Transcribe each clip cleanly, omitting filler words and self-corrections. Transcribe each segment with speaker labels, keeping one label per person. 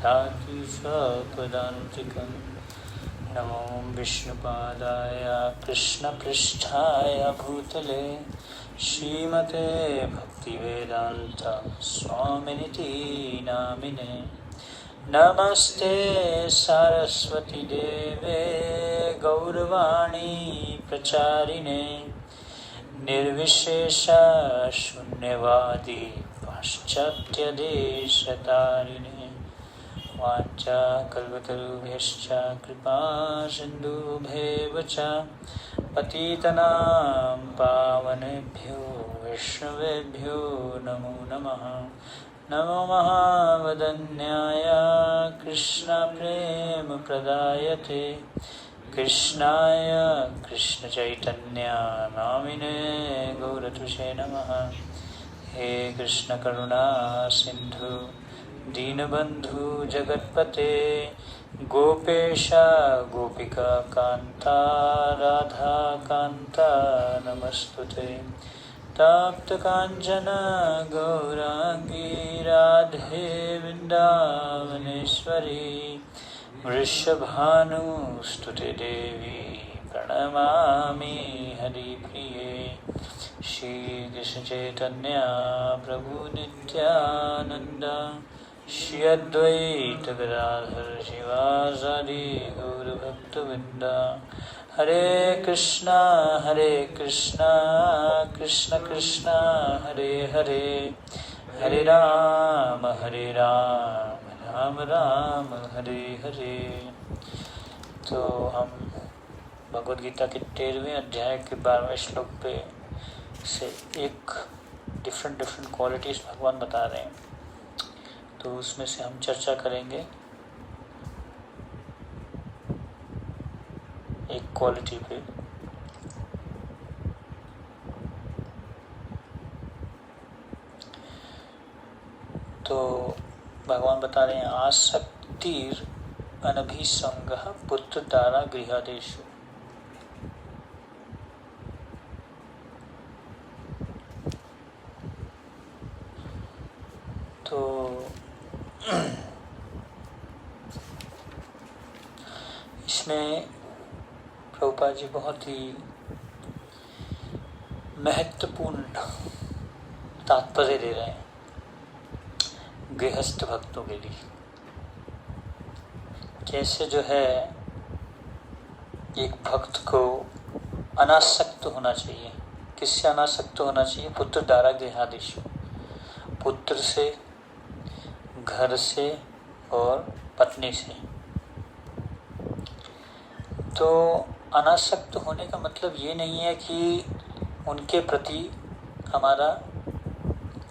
Speaker 1: ददाति स्वपदान्तिकं। नमो विष्णुपादाय कृष्णपृष्ठाय भूतले श्रीमते भक्तिवेदान्त स्वामिनिति नामिने। नमस्ते सरस्वती देवे गौरवाणी प्रचारिणे निर्विशेष शून्यवादी पाश्चात्यदेशतारिणे। वाञ्छाकल्पतरुभ्यश्च कृपा सिन्धुभ्येव च पतितनां पावनेभ्यो वैष्णवेभ्यो नमो नमः। नमो महावदन्याय कृष्णप्रेमप्रदायते कृष्णाय कृष्णचैतन्य नामिने गौरतुषे नमः। हे कृष्ण करुणा सिन्धु दीनबन्धु जगत्पते गोपेश गोपिका कान्ता राधा कान्ता नमस्तुते। तप्त कांचन गौरांगी राधे वृंदावनेश्वरी वृषभानुस्तुते देवी प्रणमामि हरिप्रिये। श्री कृष्ण चैतन्य प्रभु नित्यानंद श्री अद्वैत गदाधर शिवासादि गौरभक्तवृंद। हरे कृष्णा कृष्ण कृष्ण हरे हरे, हरे राम राम राम हरे हरे। तो हम भगवद गीता के 13वें अध्याय के 12वें श्लोक पे से एक डिफरेंट क्वालिटीज भगवान बता रहे हैं, तो उसमें से हम चर्चा करेंगे एक क्वालिटी पे। तो भगवान बता रहे हैं आसक्तिर अनभिसंगः पुत्र दारा गृहादेशु। तो इसमें प्रभुपाद जी बहुत ही महत्वपूर्ण तात्पर्य दे रहे हैं गृहस्थ भक्तों के लिए। जैसे जो है एक भक्त को अनासक्त होना चाहिए। किससे अनासक्त होना चाहिए? पुत्र दारा गृहादिषु, पुत्र से, घर से और पत्नी से। तो अनासक्त होने का मतलब ये नहीं है कि उनके प्रति हमारा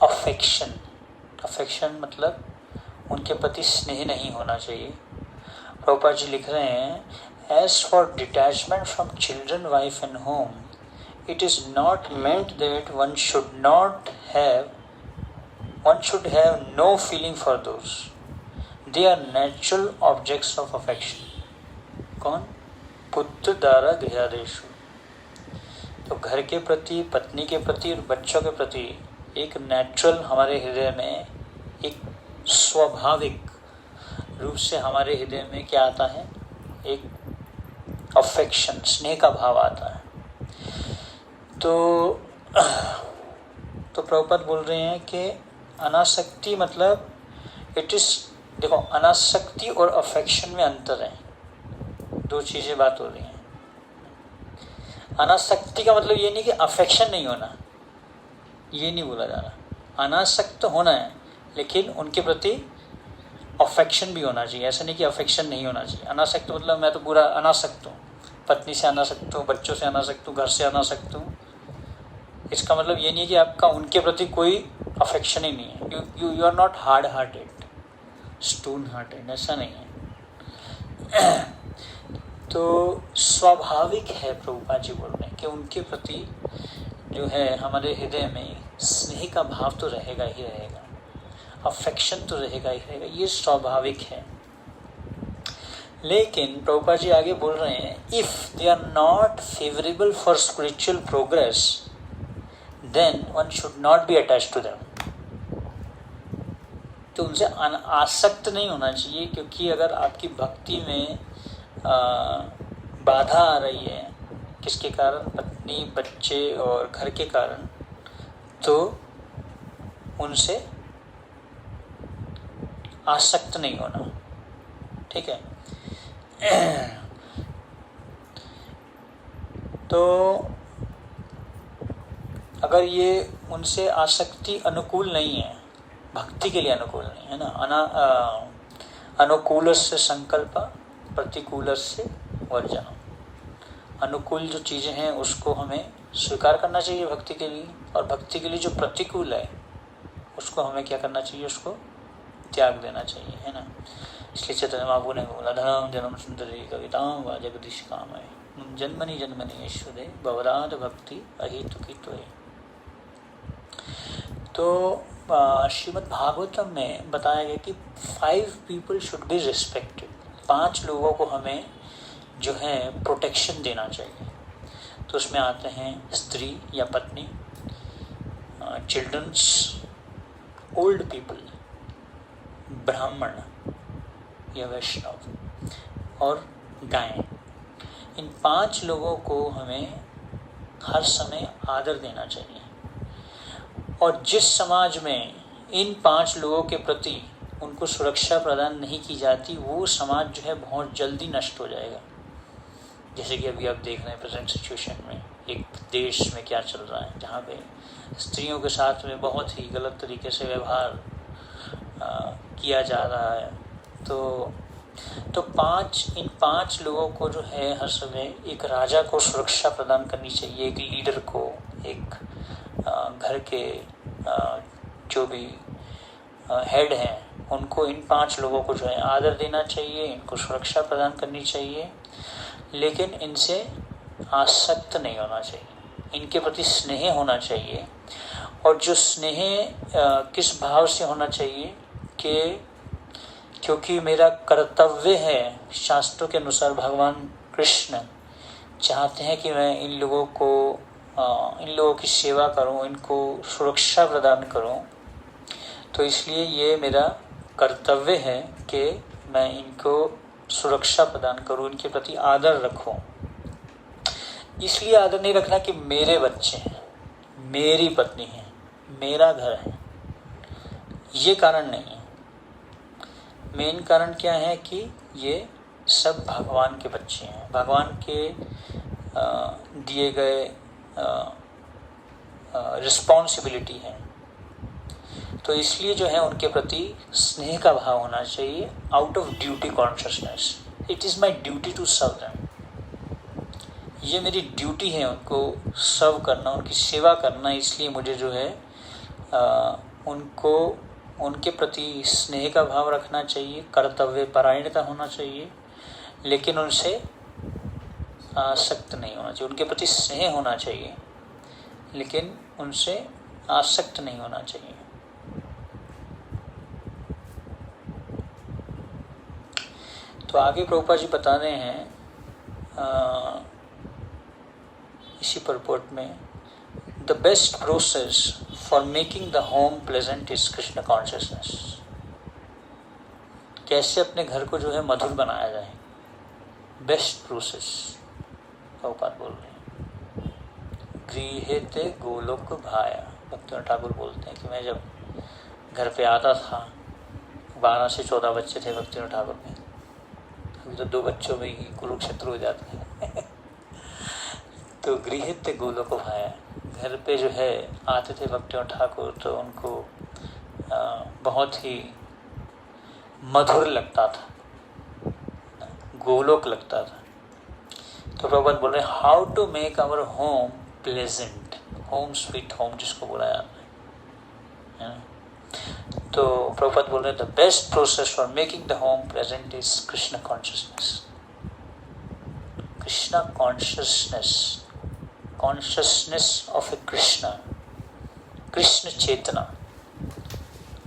Speaker 1: अफेक्शन मतलब उनके प्रति स्नेह नहीं होना चाहिए। प्रभुपाद जी लिख रहे हैं, as for detachment from children, wife and home, it is not meant that one should have no feeling for those, they are natural objects of affection. कौन? पुत्र दारा गृहादेशु। तो घर के प्रति, पत्नी के प्रति और बच्चों के प्रति एक नेचुरल हमारे हृदय में, एक स्वाभाविक रूप से हमारे हृदय में क्या आता है? एक अफेक्शन, स्नेह का भाव आता है। तो प्रभुपाद बोल रहे हैं कि अनासक्ति मतलब इट इज, देखो अनासक्ति और अफेक्शन में अंतर है, दो चीजें बात हो रही हैं। अनासक्ति का मतलब ये नहीं कि अफेक्शन नहीं होना, ये नहीं बोला जा रहा। अनासक्त होना है लेकिन उनके प्रति अफेक्शन भी होना चाहिए। ऐसा नहीं कि अफेक्शन नहीं होना चाहिए। अनासक्त मतलब मैं तो पूरा अनासक्त हूँ, पत्नी से अनासक्त हूँ, बच्चों से अनासक्त हूँ, घर से अनासक्त हूँ। इसका मतलब ये नहीं कि आपका उनके प्रति कोई अफेक्शन ही नहीं है। You are not hard hearted, stone hearted, ऐसा नहीं है। तो स्वाभाविक है, प्रभुपाद जी बोल रहे हैं कि उनके प्रति जो है हमारे हृदय में स्नेह का भाव तो रहेगा ही रहेगा, अफेक्शन तो रहेगा ही रहेगा, ये स्वाभाविक है। लेकिन प्रभुपाद जी आगे बोल रहे हैं, if they are not favourable for spiritual progress, then one should not be attached to them. तो उनसे आसक्त नहीं होना चाहिए, क्योंकि अगर आपकी भक्ति में बाधा आ रही है, किसके कारण? पत्नी, बच्चे और घर के कारण, तो उनसे आसक्त नहीं होना। ठीक है। तो अगर ये उनसे आसक्ति अनुकूल नहीं है, भक्ति के लिए अनुकूल नहीं है ना, अनुकूलस्य संकल्प प्रतिकूलस्य वर्जनम। अनुकूल जो चीज़ें हैं उसको हमें स्वीकार करना चाहिए भक्ति के लिए, और भक्ति के लिए जो प्रतिकूल है उसको हमें क्या करना चाहिए? उसको त्याग देना चाहिए, है ना। इसलिए चैतन्य महाप्रभु ने बोला, धनम जन्म सुंदरी कविताम व जगदीश काम है जन्मनि जन्मनि ईश्वरे भवराध भक्ति अहितु की तो। तो श्रीमद् भागवतम में बताया गया कि 5 people should be respected, 5 लोगों को हमें जो है प्रोटेक्शन देना चाहिए। तो उसमें आते हैं स्त्री या पत्नी, चिल्ड्रंस, ओल्ड पीपल, ब्राह्मण या वैष्णव और गायें। इन 5 लोगों को हमें हर समय आदर देना चाहिए। और जिस समाज में इन 5 लोगों के प्रति उनको सुरक्षा प्रदान नहीं की जाती, वो समाज जो है बहुत जल्दी नष्ट हो जाएगा। जैसे कि अभी आप देख रहे हैं प्रेजेंट सिचुएशन में एक देश में क्या चल रहा है, जहाँ पे स्त्रियों के साथ में बहुत ही गलत तरीके से व्यवहार किया जा रहा है। तो इन 5 लोगों को जो है हर समय एक राजा को सुरक्षा प्रदान करनी चाहिए, एक लीडर को, एक घर के जो भी हेड हैं उनको इन 5 लोगों को जो है आदर देना चाहिए, इनको सुरक्षा प्रदान करनी चाहिए, लेकिन इनसे आसक्त नहीं होना चाहिए, इनके प्रति स्नेह होना चाहिए। और जो स्नेह किस भाव से होना चाहिए कि क्योंकि मेरा कर्तव्य है, शास्त्रों के अनुसार भगवान कृष्ण चाहते हैं कि मैं इन लोगों की सेवा करूं, इनको सुरक्षा प्रदान करूं, तो इसलिए ये मेरा कर्तव्य है कि मैं इनको सुरक्षा प्रदान करूं, इनके प्रति आदर रखूं। इसलिए आदर नहीं रखना कि मेरे बच्चे हैं, मेरी पत्नी है, मेरा घर है, ये कारण नहीं है। मेन कारण क्या है कि ये सब भगवान के बच्चे हैं, भगवान के दिए गए रिस्पॉन्सिबिलिटी है। तो इसलिए जो है उनके प्रति स्नेह का भाव होना चाहिए, out of duty consciousness. It is my duty to serve them, ये मेरी ड्यूटी है उनको सर्व करना, उनकी सेवा करना। इसलिए मुझे जो है उनको उनके प्रति स्नेह का भाव रखना चाहिए, कर्तव्य परायणता होना चाहिए, लेकिन उनसे आसक्त नहीं होना चाहिए। उनके प्रति स्नेह होना चाहिए, लेकिन उनसे आसक्त नहीं होना चाहिए। तो आगे प्रभुपाद जी बता रहे हैं इसी परपोर्ट में, the best process for making the home pleasant is Krishna consciousness. कैसे अपने घर को जो है मधुर बनाया जाए, बेस्ट प्रोसेस प्रभुपाद बोल रहे हैं। गृहेते गोलोक भाया, भक्तिनाथ ठाकुर बोलते हैं कि मैं जब घर पे आता था, 12 से 14 बच्चे थे भक्तिनाथ ठाकुर में, अभी तो 2 बच्चों में ही कुरुक्षेत्र हो जाते हैं। तो गृहेते गोलोक भाया, घर पे जो है आते थे भक्तिनाथ ठाकुर, तो उनको बहुत ही मधुर लगता था, गोलोक लगता था। तो प्रभुपाद बोल रहे हैं, how to make our home pleasant, home sweet home जिसको बोला जाता है। तो प्रभुपाद बोल रहे हैं, the best process for making the home pleasant is Krishna consciousness. Krishna consciousness, consciousness of a Krishna, Krishna चेतना।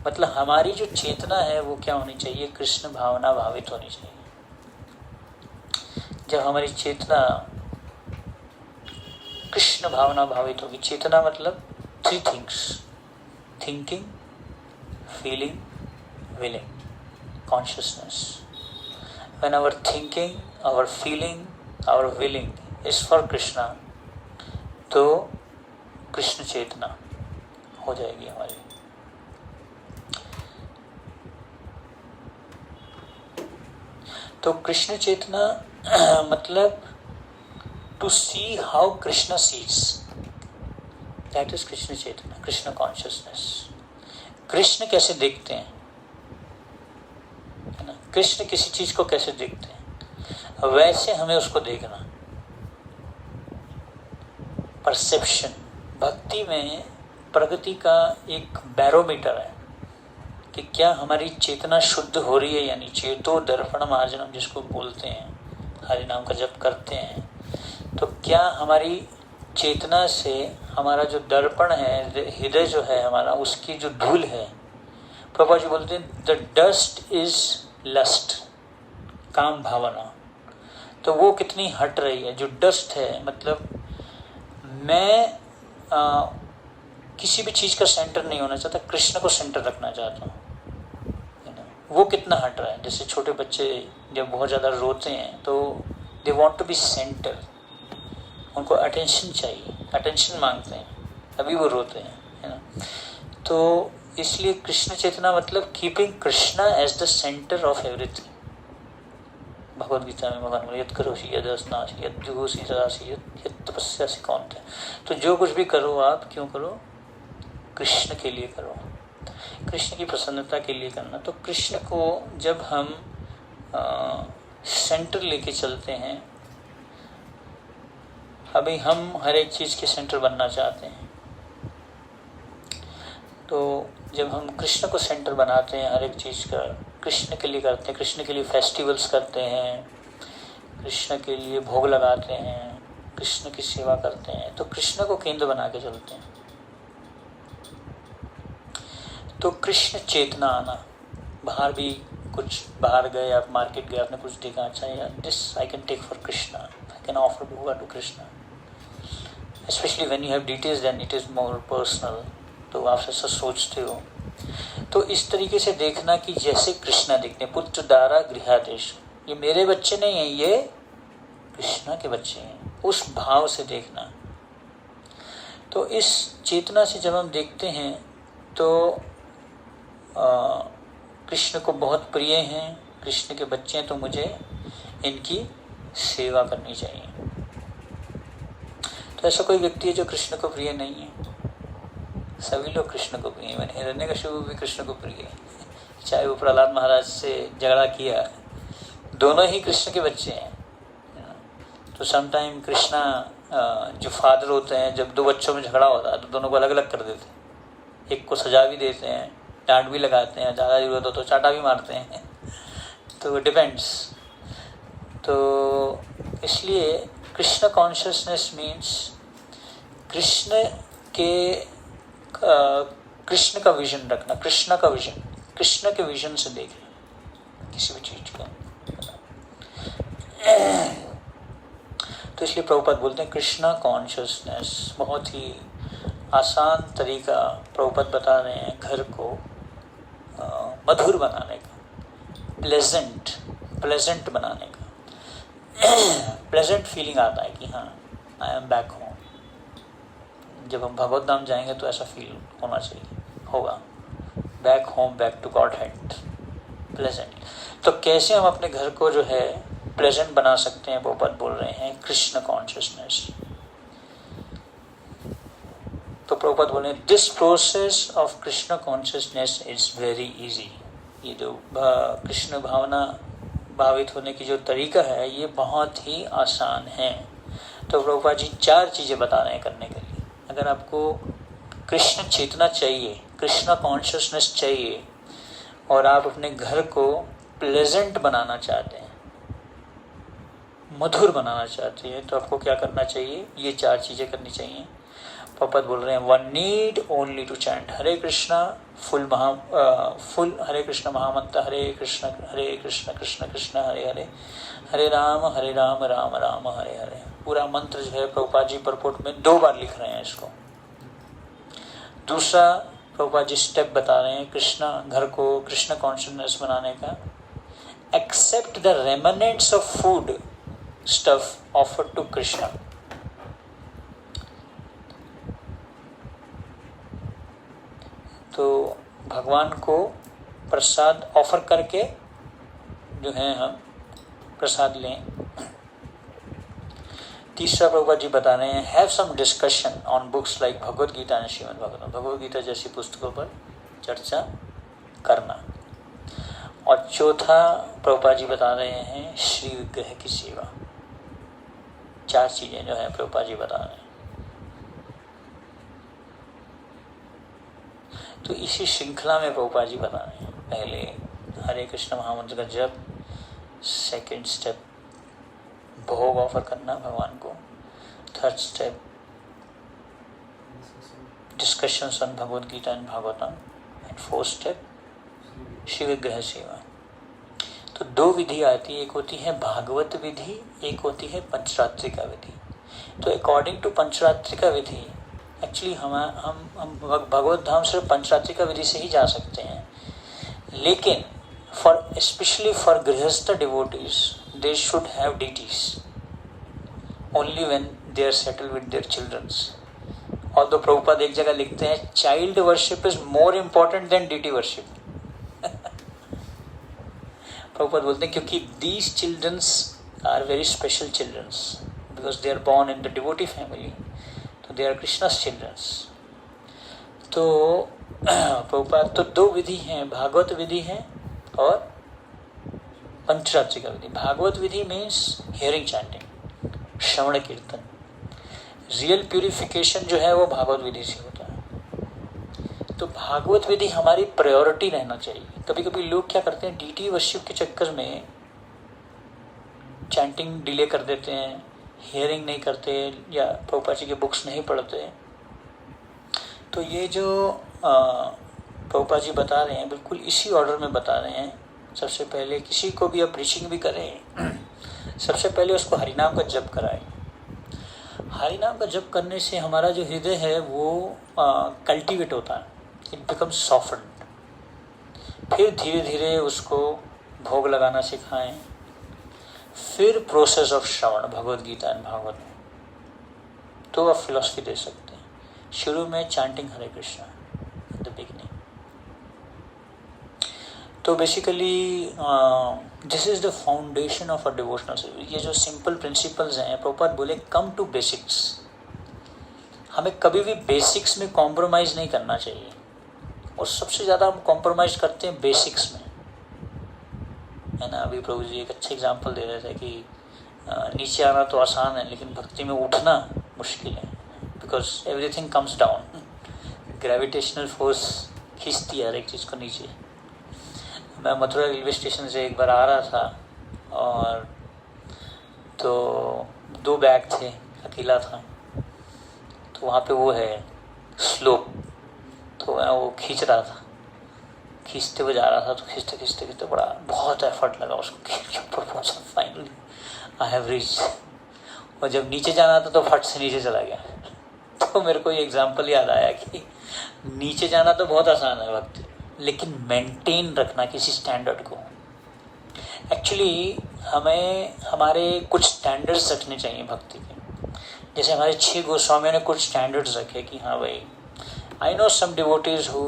Speaker 1: मतलब हमारी जो चेतना है वो क्या होनी चाहिए? कृष्ण भावना भावित होनी चाहिए। जब हमारी चेतना कृष्ण भावना भावित होगी, चेतना मतलब 3 things, thinking, feeling willing consciousness. When our thinking, our feeling, our willing is for Krishna, तो कृष्ण चेतना हो जाएगी हमारी। तो कृष्ण चेतना मतलब to see how Krishna sees, that is Krishna चेतना, कृष्ण कॉन्शियसनेस। कृष्ण कैसे देखते हैं, है ना, कृष्ण किसी चीज को कैसे देखते हैं, वैसे हमें उसको देखना। परसेप्शन भक्ति में प्रगति का एक बैरोमीटर है कि क्या हमारी चेतना शुद्ध हो रही है, यानी चेतो दर्पण मार्जनम जिसको बोलते हैं, हरि नाम का जप करते हैं, तो क्या हमारी चेतना से हमारा जो दर्पण है, हृदय जो है हमारा, उसकी जो धूल है, प्रभुपाद जी बोलते हैं द डस्ट इज लस्ट, काम भावना, तो वो कितनी हट रही है। जो डस्ट है मतलब मैं किसी भी चीज का सेंटर नहीं होना चाहता, कृष्ण को सेंटर रखना चाहता हूँ, वो कितना हट रहा है। जैसे छोटे बच्चे जब बहुत ज़्यादा रोते हैं तो they want to be centre, उनको अटेंशन चाहिए, अटेंशन मांगते हैं, अभी वो रोते हैं, है ना। तो इसलिए कृष्ण चेतना मतलब keeping Krishna as the centre of everything. Bhagavad Gita में भगवान बोले यत् करोषि यदस्नासि यत् जुहोषि सदासि यत् तपस्यासि कौन्तेय। तो जो कुछ भी करो आप क्यों करो, कृष्ण के लिए करो, कृष्ण की प्रसन्नता के लिए करना। तो कृष्ण को जब हम सेंटर लेके चलते हैं, अभी हम हर एक चीज़ के सेंटर बनना चाहते हैं, तो जब हम कृष्ण को सेंटर बनाते हैं, हर एक चीज़ का कृष्ण के लिए करते हैं, कृष्ण के लिए फेस्टिवल्स करते हैं, कृष्ण के लिए भोग लगाते हैं, कृष्ण की सेवा करते हैं, तो कृष्ण को केंद्र बना के चलते हैं। तो कृष्ण चेतना आना, बाहर भी कुछ बाहर गए आप, मार्केट गए, आपने कुछ देखा, अच्छा यार this I can take for Krishna, I can offer bhoga to Krishna, specially when you have details then it is more personal, तो आप ऐसा सोचते हो। तो इस तरीके से देखना कि जैसे कृष्णा देखते हैं, पुत्र दारा गृहादेश, ये मेरे बच्चे नहीं हैं, ये कृष्णा के बच्चे हैं, उस भाव से देखना। तो इस चेतना से जब हम देखते हैं तो कृष्ण को बहुत प्रिय हैं, कृष्ण के बच्चे हैं, तो मुझे इनकी सेवा करनी चाहिए। तो ऐसा कोई व्यक्ति है जो कृष्ण को प्रिय नहीं है? सभी लोग कृष्ण को प्रिय हैं। हिरण्यकशिपु भी कृष्ण को प्रिय है, चाहे वो प्रहलाद महाराज से झगड़ा किया, दोनों ही कृष्ण के बच्चे हैं। तो समटाइम कृष्णा जो फादर होते हैं, जब दो बच्चों में झगड़ा होता है तो दोनों को अलग अलग कर देते हैं, एक को सजा भी देते हैं, डांट भी लगाते हैं, ज़्यादा जरूरत हो तो चाटा भी मारते हैं, तो डिपेंड्स। तो इसलिए कृष्ण कॉन्शियसनेस मीन्स कृष्ण का विजन रखना, कृष्ण का विजन, कृष्ण के विजन से देखना किसी भी चीज को। तो इसलिए प्रभुपाद बोलते हैं कृष्णा कॉन्शियसनेस, बहुत ही आसान तरीका प्रभुपाद बता रहे हैं घर को मधुर बनाने का, प्लेजेंट बनाने का। प्लेजेंट फीलिंग आता है कि हाँ आई एम बैक होम। जब हम भगवत धाम जाएंगे तो ऐसा फील होना चाहिए, होगा, back home, back to godhead, pleasant. तो कैसे हम अपने घर को जो है प्लेजेंट बना सकते हैं, प्रभुपाद बोल रहे हैं कृष्ण कॉन्शियसनेस। तो प्रभुपाद बोले this process of Krishna consciousness is very easy. ये जो कृष्ण भावना भावित होने की जो तरीका है ये बहुत ही आसान है। तो प्रभुपाद जी 4 चीजें बता रहे हैं करने के लिए। अगर आपको कृष्ण चेतना चाहिए, कृष्ण कॉन्शियसनेस चाहिए और आप अपने घर को प्लेजेंट बनाना चाहते हैं, मधुर बनाना चाहते हैं, तो आपको क्या करना चाहिए? ये 4 चीजें करनी चाहिए। प्रभुपाद बोल रहे हैं one need only to chant Hare Krishna full Hare Krishna mahamantra, Hare Krishna Krishna Krishna Hare Hare, हरे राम राम राम हरे हरे। पूरा मंत्र जो है प्रभुपाद जी परपोर्ट में 2 बार लिख रहे हैं इसको। दूसरा, प्रभुपाद जी स्टेप बता रहे हैं कृष्णा घर को कृष्ण कॉन्शियसनेस बनाने का। Accept the remnants of food stuff offered to Krishna. तो भगवान को प्रसाद ऑफर करके जो है हम प्रसाद लें। तीसरा प्रभुपाद जी बता रहे हैं have some discussion on books like Bhagavad Gita and Shrimad Bhagavatam, Bhagavad Gita जैसी पुस्तकों पर चर्चा करना। और चौथा प्रभुपाद जी बता रहे हैं श्री विग्रह की सेवा। 4 चीजें जो है प्रभुपाद जी बता रहे हैं। तो इसी श्रृंखला में प्रभुपाद जी बता रहे हैं, पहले हरे कृष्ण महामंत्र का जप, सेकंड स्टेप भोग ऑफर करना भगवान को, third step discussions on Bhagavad Gita and Bhagavatam, and fourth step शिव विग्रह सेवा। तो 2 विधि आती है, एक होती है भागवत विधि, एक होती है पंचरात्रिका विधि। तो अकॉर्डिंग टू पंचरात्रिका विधि एक्चुअली हम भगवत धाम सिर्फ पंचरात्रिका विधि से ही जा सकते हैं, लेकिन फॉर स्पेशली फॉर गृहस्थ devotees they should have deities only when they are settled with their childrens. Although Prabhupada एक जगह लिखते हैं child worship is more important than deity worship. Prabhupada बोलते हैं क्योंकि these children are very special children because they are born in the devotee family, तो they are Krishna's children. तो प्रभुपाद तो 2 विधि हैं, भागवत विधि है और पंचरात्रिका विधि। भागवत विधि मीन्स हियरिंग चैंटिंग, श्रवण कीर्तन। रियल प्यूरिफिकेशन जो है वो भागवत विधि से होता है। तो भागवत विधि हमारी प्रायोरिटी रहना चाहिए। कभी कभी लोग क्या करते हैं, डीटी वर्शिप के चक्कर में चैंटिंग डिले कर देते हैं, हियरिंग नहीं करते या प्रभुपाद जी के बुक्स नहीं पढ़ते। तो ये जो प्रभुपाद जी बता रहे हैं बिल्कुल इसी ऑर्डर में बता रहे हैं। सबसे पहले किसी को भी आप प्रीचिंग भी करें, सबसे पहले उसको हरिनाम का जप कराएं। हरिनाम का जप करने से हमारा जो हृदय है वो कल्टीवेट होता है, इट बिकम्स सॉफ्टन्ड। फिर धीरे धीरे उसको भोग लगाना सिखाएं। फिर process of shravana Bhagavad Gita and Bhagavat, तो आप फिलॉसफी दे सकते हैं। शुरू में chanting Hare Krishna at the beginning. तो basically this is the foundation of a devotional service. ये जो सिंपल प्रिंसिपल्स हैं, प्रभुपाद बोले कम टू बेसिक्स। हमें कभी भी बेसिक्स में कॉम्प्रोमाइज़ नहीं करना चाहिए, और सबसे ज़्यादा हम कॉम्प्रोमाइज़ करते हैं बेसिक्स में, है ना। अभी प्रभु जी एक अच्छा एग्जांपल दे रहे थे कि नीचे आना तो आसान है लेकिन भक्ति में उठना मुश्किल है, because everything comes down. Gravitational force खींचती है हर एक चीज़ को नीचे। मैं मथुरा रेलवे स्टेशन से एक बार आ रहा था और तो 2 बैग थे, अकेला था। तो वहाँ पे वो है स्लोप, तो मैं वो खींच रहा था, खींचते हुए जा रहा था। तो खींचते खींचते खींचते बड़ा बहुत एफर्ट लगा उसको के ऊपर पहुँचा। Finally I have reach. और जब नीचे जाना था तो फट से नीचे चला गया। तो मेरे को ये एग्जाम्पल याद आया कि नीचे जाना तो बहुत आसान है भक्ति, लेकिन मेंटेन रखना किसी स्टैंडर्ड को। एक्चुअली हमें हमारे कुछ स्टैंडर्ड्स रखने चाहिए भक्ति के। जैसे हमारे 6 गोस्वामियों ने कुछ स्टैंडर्ड्स रखे कि हाँ भाई, I know some devotees who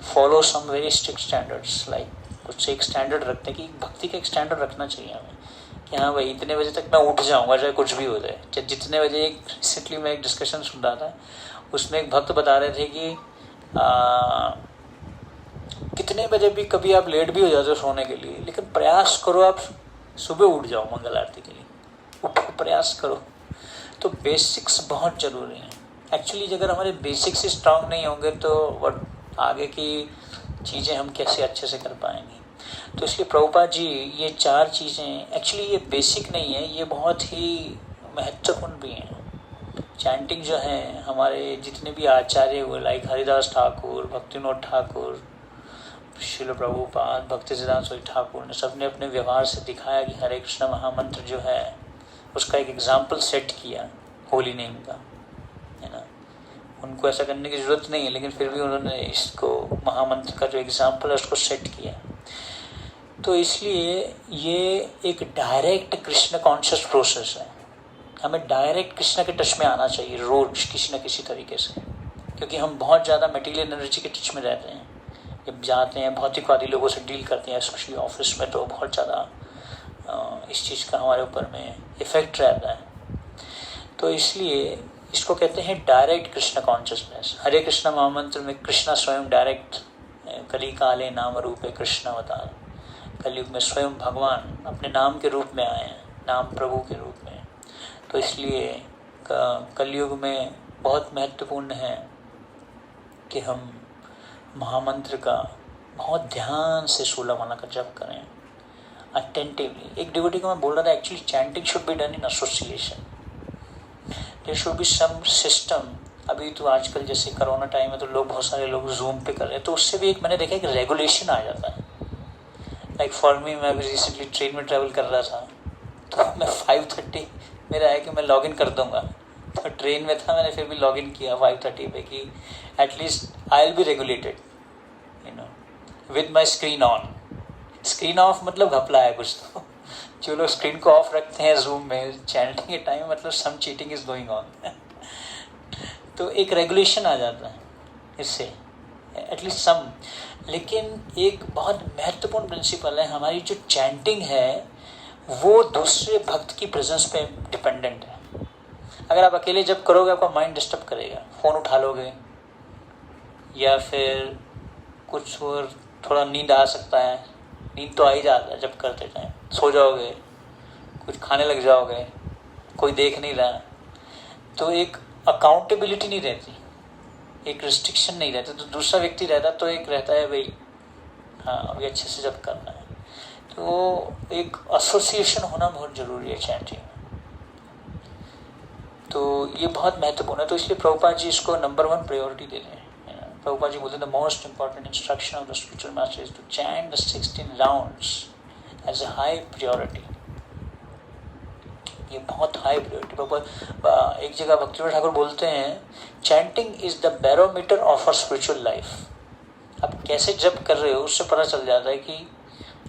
Speaker 1: follow some very strict standards, like कुछ एक स्टैंडर्ड रखते हैं कि भक्ति का एक स्टैंडर्ड रखना चाहिए हमें कि हाँ भाई इतने बजे तक मैं उठ जाऊँगा चाहे कुछ भी हो जाए। जितने बजे एक रिसेंटली मैं एक डिस्कशन सुन रहा था, उसमें एक भक्त बता रहे थे कि कितने बजे भी कभी आप लेट भी हो जाते हो सोने के लिए, लेकिन प्रयास करो आप सुबह उठ जाओ मंगल आरती के लिए, उठो प्रयास करो। तो बेसिक्स बहुत ज़रूरी हैं। एक्चुअली अगर हमारे बेसिक्स स्ट्रांग नहीं होंगे तो आगे की चीज़ें हम कैसे अच्छे से कर पाएंगे। तो इसलिए प्रभुपाद जी ये 4 चीज़ें एक्चुअली ये बेसिक नहीं है, ये बहुत ही महत्वपूर्ण भी हैं। चैंटिंग जो है हमारे जितने भी आचार्य हुए लाइक हरिदास ठाकुर, भक्तिविनोद ठाकुर, श्रील प्रभुपाद, भक्ति सिद्धांत सरस्वती ठाकुर ने सबने अपने व्यवहार से दिखाया कि हरे कृष्ण महामंत्र जो है उसका एक एग्जाम्पल सेट किया होली नेम का, है ना। उनको ऐसा करने की ज़रूरत नहीं है, लेकिन फिर भी उन्होंने इसको महामंत्र का जो एग्जाम्पल है उसको सेट किया। तो इसलिए ये एक डायरेक्ट कृष्ण कॉन्शियस प्रोसेस है। हमें डायरेक्ट कृष्ण के टच में आना चाहिए रोज किसी न किसी तरीके से, क्योंकि हम बहुत ज़्यादा मटेरियल एनर्जी के टच में रहते हैं। जब जाते हैं भौतिकवादी लोगों से डील करते हैं, स्पेशली ऑफिस में, तो बहुत ज़्यादा इस चीज़ का हमारे ऊपर में इफ़ेक्ट रहता है। तो इसलिए इसको कहते हैं डायरेक्ट कृष्ण कॉन्शियसनेस। हरे कृष्ण महामंत्र में कृष्णा स्वयं डायरेक्ट कली काले नाम रूपे कृष्ण अवतार, कलयुग में स्वयं भगवान अपने नाम के रूप में आए हैं, नाम प्रभु के रूप में। तो इसलिए कलयुग में बहुत महत्वपूर्ण है कि हम महामंत्र का बहुत ध्यान से 16 माला का जप करें अटेंटिवली। एक डिवोटी को मैं बोल रहा था, actually chanting should be done in association, there should be some system. अभी तो आजकल जैसे कोरोना टाइम है तो लोग बहुत सारे लोग जूम पे कर रहे हैं, तो उससे भी एक मैंने देखा कि रेगुलेशन आ जाता है। लाइक फॉर मी, मैं अभी रिसेंटली ट्रेन में ट्रैवल कर रहा था, तो मैं 5:30 मेरा है कि मैं लॉग इन कर दूंगा, तो ट्रेन में था, मैंने फिर भी लॉग इन किया 5:30 पे कि at least I will be regulated, you know, with my screen on. Screen of मतलब घपला है कुछ। तो जो लोग स्क्रीन को ऑफ रखते हैं जूम में चैटिंग के टाइम, मतलब सम चीटिंग इज गोइंग ऑन। तो एक रेगुलेशन आ जाता है इससे, एटलीस्ट सम। लेकिन एक बहुत महत्वपूर्ण प्रिंसिपल है, हमारी जो चैंटिंग है वो दूसरे भक्त की प्रेजेंस पे डिपेंडेंट है। अगर आप अकेले जब करोगे आपका माइंड डिस्टर्ब करेगा, फ़ोन उठा लोगे या फिर कुछ और, थोड़ा नींद आ सकता है, नींद तो आ ही जाता है जब करते टाइम, सो जाओगे, कुछ खाने लग जाओगे, कोई देख नहीं रहा, तो एक अकाउंटेबिलिटी नहीं रहती, एक रिस्ट्रिक्शन नहीं रहता। तो दूसरा व्यक्ति रहता तो एक रहता है भाई हाँ अभी अच्छे से जब करना है। तो एक एसोसिएशन होना बहुत ज़रूरी है चैंटिंग में, तो ये बहुत महत्वपूर्ण है। तो इसलिए प्रभुपाद जी इसको नंबर 1 प्रायोरिटी दे रहे हैं। प्रभुपाद जी बोलते हैं the most important instruction of the spiritual master is to chant the 16 rounds as a high priority. ये बहुत हाई प्रायोरिटी। एक जगह भक्तिविनोद ठाकुर बोलते हैं chanting is the barometer of our spiritual life. आप कैसे जप कर रहे हो उससे पता चल जाता है कि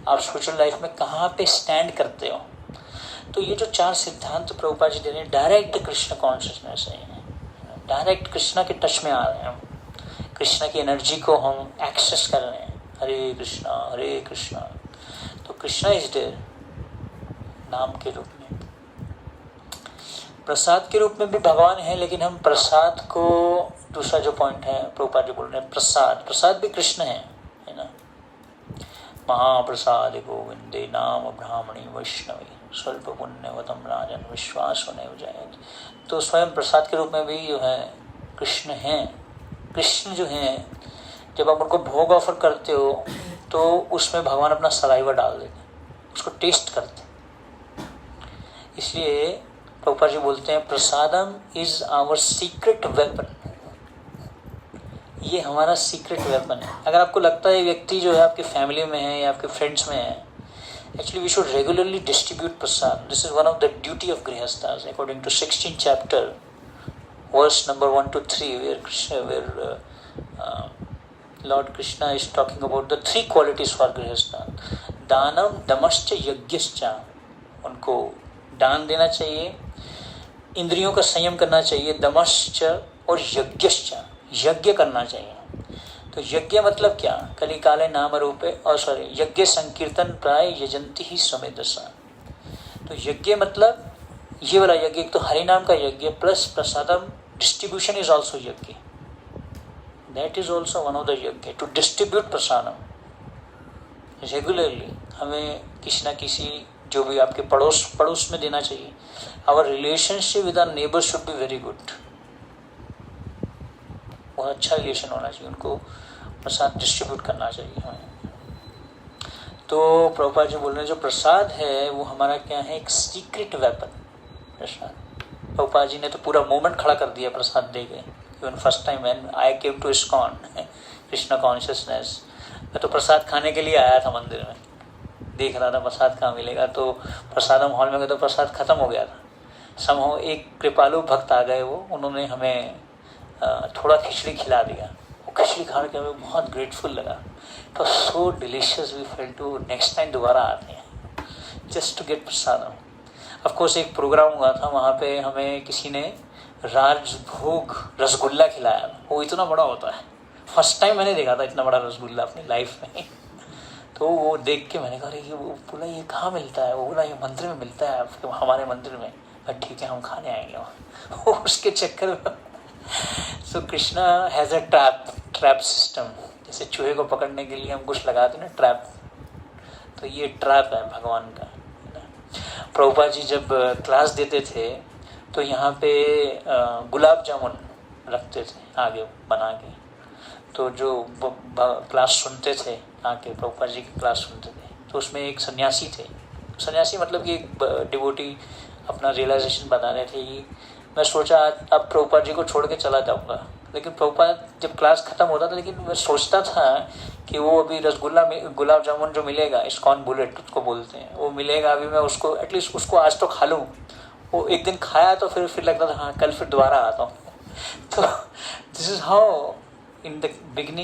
Speaker 1: आप स्पिरिचुअल लाइफ में कहाँ पे स्टैंड करते हो। तो ये जो 4 सिद्धांत प्रभुपाद जी दे रहे हैं, डायरेक्ट कृष्ण कॉन्शियसनेस है, डायरेक्ट कृष्णा के टच में आ रहे हैं, कृष्णा की एनर्जी को हम एक्सेस कर रहे हैं। हरे कृष्णा। तो कृष्णा इज देयर नाम के रूप में, प्रसाद के रूप में भी भगवान है, लेकिन हम प्रसाद को, दूसरा जो पॉइंट है प्रभुपाद जी बोल रहे हैं प्रसाद भी कृष्ण है ना। महाप्रसाद गोविंदे नाम ब्राह्मणी वैष्णवी स्वल्प पुण्यवतम राजन विश्वास नैव जायेत। तो स्वयं प्रसाद के रूप में भी जो है कृष्ण हैं। कृष्ण जो हैं जब आप उनको भोग ऑफर करते हो तो उसमें भगवान अपना सलाइवा डाल देते हैं, उसको टेस्ट करते हैं। इसलिए प्रभुपाद जी बोलते हैं प्रसादम इज आवर सीक्रेट वेपन। ये हमारा सीक्रेट वेपन है। अगर आपको लगता है व्यक्ति जो है आपकी फैमिली में है या आपके फ्रेंड्स में है, actually we should regularly distribute prasad. This is one of the duty of grihasthas according to 16th chapter verse number 1 to 3 where Lord Krishna is talking about the 3 qualities for grihastha. दानम दमश्च यज्ञश्च, उनको दान देना चाहिए, इंद्रियों का संयम करना चाहिए, दमश्च, और यज्ञश्च, यज्ञ करना चाहिए। तो यज्ञ मतलब क्या, कली काले नाम रूपे, और सॉरी यज्ञ संकीर्तन प्राय यजंती ही समेदसा। तो यज्ञ मतलब ये वाला यज्ञ, एक तो हरि नाम का यज्ञ plus prasadam distribution is also yajna, that is also one of the yajna to distribute prasadam regularly. हमें किसी ना किसी, जो भी आपके पड़ोस में देना चाहिए। Our relationship with our neighbour should be very good, बहुत अच्छा रिलेशन होना चाहिए, उनको प्रसाद डिस्ट्रीब्यूट करना चाहिए हमें। तो प्रभुपाद जी बोल रहे हैं जो प्रसाद है वो हमारा क्या है, एक सीक्रेट वेपन प्रसाद। प्रभुपाद जी ने तो पूरा मूवमेंट खड़ा कर दिया प्रसाद दे के। Even first time when I came to ISKCON Krishna consciousness, मैं तो प्रसाद खाने के लिए आया था मंदिर में, देख रहा था प्रसाद कहाँ मिलेगा। तो प्रसादम हॉल में गए तो प्रसाद खत्म हो गया था। समहाउ एक कृपालु भक्त आ गए, वो उन्होंने हमें थोड़ा खिचड़ी खिला दिया। वो खिचड़ी खा के हमें बहुत ग्रेटफुल लगा। It was so delicious, we felt to next time दोबारा आते हैं just to get prasadam. Of course एक प्रोग्राम हुआ था, वहाँ पे हमें किसी ने राजभोग रसगुल्ला खिलाया। वो इतना बड़ा होता है, फर्स्ट टाइम मैंने देखा था इतना बड़ा रसगुल्ला अपनी लाइफ में। तो वो देख के मैंने कहा ये वो बोला ये कहाँ मिलता है? वो बोला ये मंदिर में मिलता है, हमारे मंदिर में। ठीक है हम खाने आएंगे वहाँ। उसके चक्कर में so Krishna has a trap system. जैसे चूहे को पकड़ने के लिए हम कुछ लगाते ना ट्रैप, तो ये ट्रैप है भगवान का। प्रभुपाद जी जब क्लास देते थे तो यहाँ पे गुलाब जामुन रखते थे आगे बना के। तो जो क्लास सुनते थे आके, प्रभुपाद जी की क्लास सुनते थे, तो उसमें एक सन्यासी थे। सन्यासी मतलब कि एक डिवोटी अपना रियलाइजेशन बता रहे थे कि मैं सोचा अब प्रभुपाद जी को छोड़ के चला जाऊँगा। लेकिन प्रभुपाद जब क्लास ख़त्म होता था, लेकिन मैं सोचता था कि वो अभी रसगुल्ला में गुलाब जामुन जो मिलेगा, इस्कॉन बुलेट उसको बोलते हैं, वो मिलेगा अभी, मैं उसको एटलीस्ट उसको आज तो खा लूँ। वो एक दिन खाया तो फिर लगता था हाँ कल फिर दोबारा आता हूँ। तो this is how in the beginning